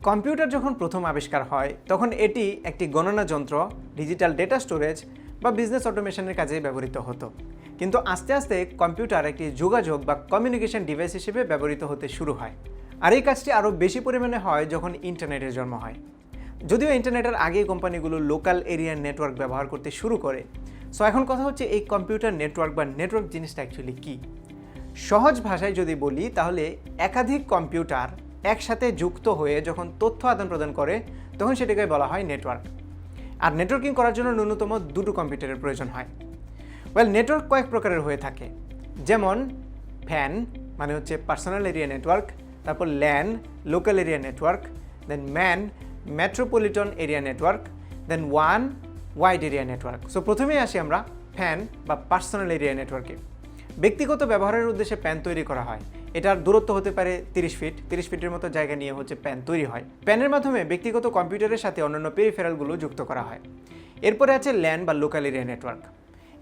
Computer যখন প্রথম আবিষ্কার হয় তখন এটি একটি গণনা যন্ত্র, ডিজিটাল ডেটা স্টোরেজ বা বিজনেস অটোমেশনের কাজে ব্যবহৃত হতো। কিন্তু আস্তে আস্তে কম্পিউটার একটি যোগাযোগ বা কমিউনিকেশন ডিভাইস হিসেবে ব্যবহৃত হতে শুরু হয়। আর এই কাজটি আরও বেশি পরিমাণে হয় যখন ইন্টারনেটের জন্ম হয়। যদিও ইন্টারনেটের আগেই কোম্পানিগুলো লোকাল এরিয়ার নেটওয়ার্ক ব্যবহার করতে শুরু করে। সো এখন কথা হচ্ছে এই কম্পিউটার নেটওয়ার্ক বা নেটওয়ার্ক জিনিসটা অ্যাকচুয়ালি কী। সহজ ভাষায় যদি বলি তাহলে একাধিক কম্পিউটার একসাথে যুক্ত হয়ে যখন তথ্য আদান প্রদান করে তখন সেটাকে বলা হয় নেটওয়ার্ক। আর নেটওয়ার্কিং করার জন্য ন্যূনতম দুটো কম্পিউটারের প্রয়োজন হয়। নেটওয়ার্ক কয়েক প্রকারের হয়ে থাকে, যেমন ফ্যান মানে হচ্ছে পার্সোনাল এরিয়া নেটওয়ার্ক, তারপর LAN local area network, then MAN metropolitan area network, then ওয়ান ওয়াইড এরিয়া নেটওয়ার্ক। সো প্রথমেই আসি আমরা ফ্যান বা পার্সোনাল এরিয়া নেটওয়ার্কে। ব্যক্তিগত ব্যবহারের উদ্দেশ্যে প্যান তৈরি করা হয়। এটার দূরত্ব হতে পারে 30 ফিট। 30 ফিটের মতো জায়গা নিয়ে হচ্ছে প্যান তৈরি হয়। প্যানের মাধ্যমে ব্যক্তিগত কম্পিউটারের সাথে অন্যান্য পেরিফেরালগুলো যুক্ত করা হয়। এরপরে আছে ল্যান বা লোকাল এরিয়া নেটওয়ার্ক।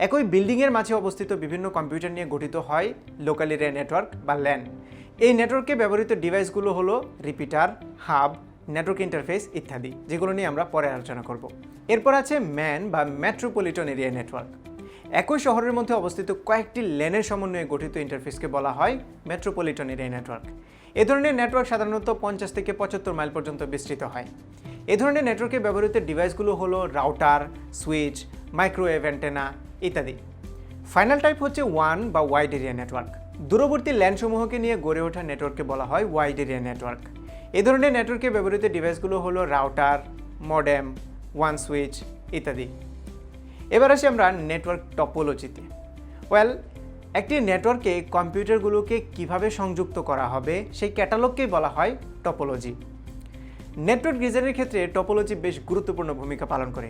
একই বিল্ডিংয়ের মাঝে অবস্থিত বিভিন্ন কম্পিউটার নিয়ে গঠিত হয় লোকাল এরিয়া নেটওয়ার্ক বা ল্যান। এই নেটওয়ার্কে ব্যবহৃত ডিভাইসগুলো হলো রিপিটার, হাব, নেটওয়ার্ক ইন্টারফেস ইত্যাদি, যেগুলো নিয়ে আমরা পরে আলোচনা করব। এরপর আছে ম্যান বা মেট্রোপলিটন এরিয়া নেটওয়ার্ক। একই শহরের মধ্যে অবস্থিত কয়েকটি লেনের সমন্বয়ে গঠিত ইন্টারফেসকে বলা হয় মেট্রোপলিটন এরিয়া নেটওয়ার্ক। এ ধরনের নেটওয়ার্ক সাধারণত 50 থেকে 75 মাইল পর্যন্ত বিস্তৃত হয়। এ ধরনের নেটওয়ার্কে ব্যবহৃত ডিভাইসগুলো হলো রাউটার, সুইচ, মাইক্রোওয়েভ অ্যান্টেনা ইত্যাদি। ফাইনাল টাইপ হচ্ছে ওয়ান বা ওয়াইড এরিয়া নেটওয়ার্ক। দূরবর্তী ল্যান্ডসমূহকে নিয়ে গড়ে ওঠা নেটওয়ার্ককে বলা হয় ওয়াইড এরিয়া নেটওয়ার্ক। এ ধরনের নেটওয়ার্কে ব্যবহৃত ডিভাইসগুলো হলো রাউটার, মডেম, ওয়ান সুইচ ইত্যাদি। এবার আসি আমরা নেটওয়ার্ক টপোলজিতে। একটি নেটওয়ার্কে কম্পিউটারগুলোকে কিভাবে সংযুক্ত করা হবে সেই ক্যাটালগকেই বলা হয় টপোলজি। নেটওয়ার্ক ডিজাইনের ক্ষেত্রে টপোলজি বেশ গুরুত্বপূর্ণ ভূমিকা পালন করে।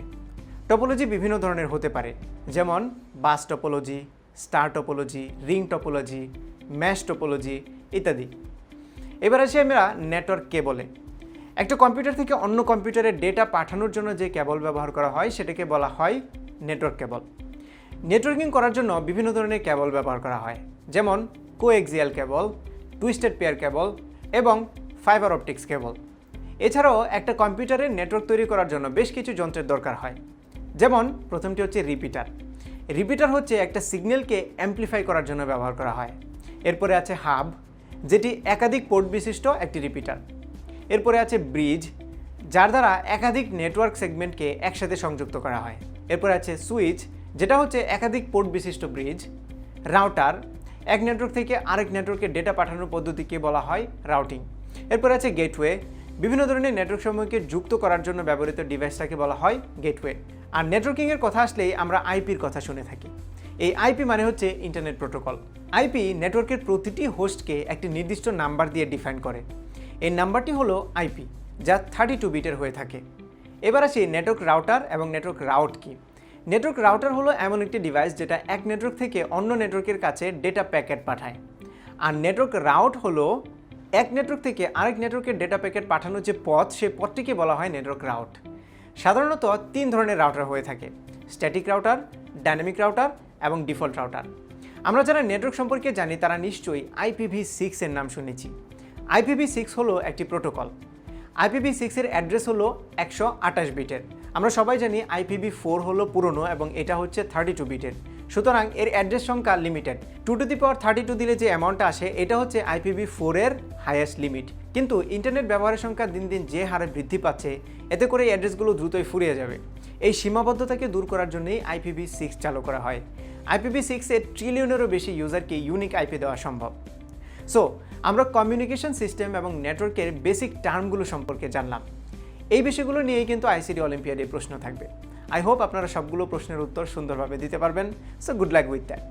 টপোলজি বিভিন্ন ধরনের হতে পারে, যেমন bus topology, star topology, ring topology, mash topology ইত্যাদি। এবার আসি আমরা নেটওয়ার্ক কেবলে। একটা কম্পিউটার থেকে অন্য কম্পিউটারে ডেটা পাঠানোর জন্য যে কেবল ব্যবহার করা হয় সেটাকে বলা হয় নেটওয়ার্ক কেবল। নেটওয়ার্কিং করার জন্য বিভিন্ন ধরনের কেবল ব্যবহার করা হয়, যেমন coaxial cable, twisted pair cable এবং ফাইবার অপটিক্স কেবল। এছাড়াও একটা কম্পিউটারের নেটওয়ার্ক তৈরি করার জন্য বেশ কিছু যন্ত্রের দরকার হয়, যেমন প্রথমটি হচ্ছে রিপিটার। রিপিটার হচ্ছে একটা সিগন্যালকে অ্যাম্প্লিফাই করার জন্য ব্যবহার করা হয়। এরপরে আছে হাব, যেটি একাধিক পোর্ট বিশিষ্ট একটি রিপিটার। এরপরে আছে ব্রিজ, যার দ্বারা একাধিক নেটওয়ার্ক সেগমেন্টকে একসাথে সংযুক্ত করা হয়। এরপরে আছে সুইচ, যেটা হচ্ছে একাধিক পোর্ট বিশিষ্ট ব্রিজ। রাউটার, এক নেটওয়ার্ক থেকে আরেক নেটওয়ার্কে ডেটা পাঠানোর পদ্ধতিকে বলা হয় রাউটিং। এরপর আছে গেটওয়ে, বিভিন্ন ধরনের নেটওয়ার্ক সমূহকে যুক্ত করার জন্য ব্যবহৃত ডিভাইসটাকে বলা হয় গেটওয়ে। আর নেটওয়ার্কিংয়ের কথা আসলেই আমরা আইপির কথা শুনে থাকি। এই আইপি মানে হচ্ছে ইন্টারনেট প্রোটোকল। আইপি নেটওয়ার্কের প্রতিটি হোস্টকে একটি নির্দিষ্ট নাম্বার দিয়ে ডিফাইন করে। এই নাম্বারটি হলো আইপি, যা 32 বিটের হয়ে থাকে। এবার আসি নেটওয়ার্ক রাউটার এবং নেটওয়ার্ক রাউট কি। নেটওয়ার্ক রাউটার হলো এমন একটি ডিভাইস যেটা এক নেটওয়ার্ক থেকে অন্য নেটওয়ার্কের কাছে ডেটা প্যাকেট পাঠায়। আর নেটওয়ার্ক রাউট হলো এক নেটওয়ার্ক থেকে আরেক নেটওয়ার্কের ডেটা প্যাকেট পাঠানোর যে পথ, সেই পথটিকে বলা হয় নেটওয়ার্ক রাউট। সাধারণত 3 ধরনের রাউটার হয়ে থাকে: স্ট্যাটিক রাউটার, ডাইনামিক রাউটার এবং ডিফল্ট রাউটার। আমরা যারা নেটওয়ার্ক সম্পর্কে জানি তারা নিশ্চয়ই IPv6 এর নাম শুনেছি। IPv6 হলো একটি প্রোটোকল। IPv6 এর অ্যাড্রেস হলো 128 বিটের। আমরা সবাই জানি IPv4 হলো পুরনো এবং এটা হচ্ছে 32 বিটের। সুতরাং এর অ্যাড্রেস সংখ্যা লিমিটেড। 2^32 দিলে যে অ্যামাউন্টটা আসে এটা হচ্ছে IPv4 এর হাইয়েস্ট লিমিট। কিন্তু ইন্টারনেট ব্যবহারের সংখ্যা দিন দিন যে হারে বৃদ্ধি পাচ্ছে, এতে করে এই অ্যাড্রেসগুলো দ্রুতই ফুরিয়ে যাবে। এই সীমাবদ্ধতাকে দূর করার জন্যই IPv6 চালু করা হয়। IPv6 এর ট্রিলিয়নেরও বেশি ইউজারকে ইউনিক আইপি দেওয়া সম্ভব। সো আমরা কমিউনিকেশন সিস্টেম এবং নেটওয়ার্কের বেসিক টার্মগুলো সম্পর্কে জানলাম। এই বিষয়গুলো নিয়েই কিন্তু আইসিটি অলিম্পিয়াডে প্রশ্ন থাকবে। আই হোপ আপনারা সবগুলো প্রশ্নের উত্তর সুন্দরভাবে দিতে পারবেন। So good luck with that.